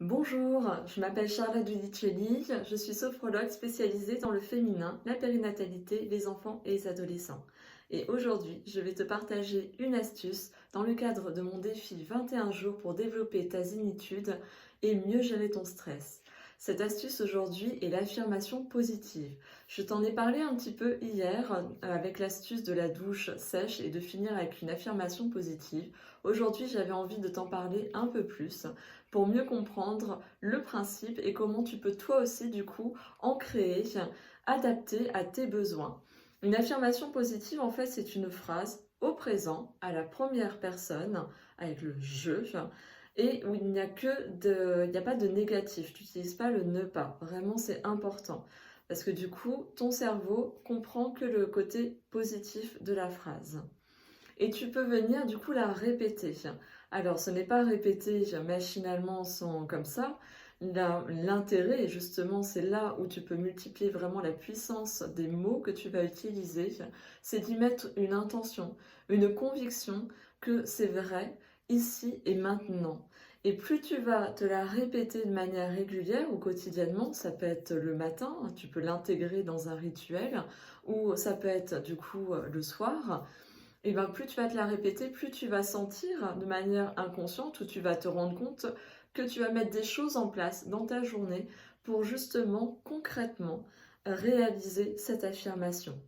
Bonjour, je m'appelle Charlotte Giudicelli, je suis sophrologue spécialisée dans le féminin, la périnatalité, les enfants et les adolescents. Et aujourd'hui, je vais te partager une astuce dans le cadre de mon défi 21 jours pour développer ta zénitude et mieux gérer ton stress. Cette astuce aujourd'hui est l'affirmation positive. Je t'en ai parlé un petit peu hier avec l'astuce de la douche sèche et de finir avec une affirmation positive. Aujourd'hui, j'avais envie de t'en parler un peu plus pour mieux comprendre le principe et comment tu peux toi aussi du coup en créer, adapter à tes besoins. Une affirmation positive en fait c'est une phrase au présent, à la première personne, avec le je, et où il n'y a il n'y a pas de négatif, tu n'utilises pas le ne pas, vraiment c'est important. Parce que du coup, ton cerveau comprend que le côté positif de la phrase. Et tu peux venir du coup la répéter. Alors, ce n'est pas répéter machinalement sans comme ça. L'intérêt, justement, c'est là où tu peux multiplier vraiment la puissance des mots que tu vas utiliser, c'est d'y mettre une intention, une conviction que c'est vrai ici et maintenant. Et plus tu vas te la répéter de manière régulière ou quotidiennement, ça peut être le matin, tu peux l'intégrer dans un rituel, ou ça peut être du coup le soir, et ben plus tu vas te la répéter, plus tu vas sentir de manière inconsciente ou tu vas te rendre compte que tu vas mettre des choses en place dans ta journée pour justement concrètement réaliser cette affirmation.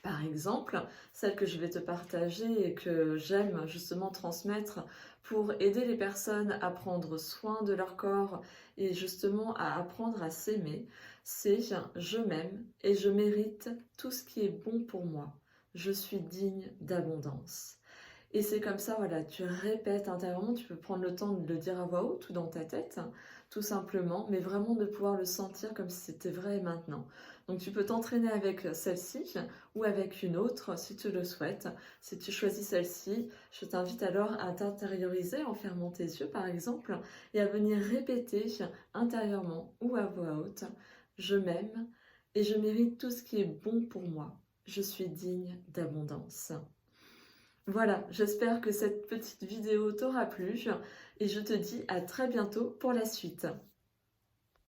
Par exemple, celle que je vais te partager et que j'aime justement transmettre pour aider les personnes à prendre soin de leur corps et justement à apprendre à s'aimer, c'est je m'aime et je mérite tout ce qui est bon pour moi. Je suis digne d'abondance. Et c'est comme ça, voilà, tu répètes intérieurement, tu peux prendre le temps de le dire à voix haute ou dans ta tête, tout simplement, mais vraiment de pouvoir le sentir comme si c'était vrai maintenant. Donc tu peux t'entraîner avec celle-ci ou avec une autre si tu le souhaites. Si tu choisis celle-ci, je t'invite alors à t'intérioriser en fermant tes yeux par exemple et à venir répéter intérieurement ou à voix haute, je m'aime et je mérite tout ce qui est bon pour moi. Je suis digne d'abondance. Voilà, j'espère que cette petite vidéo t'aura plu et je te dis à très bientôt pour la suite.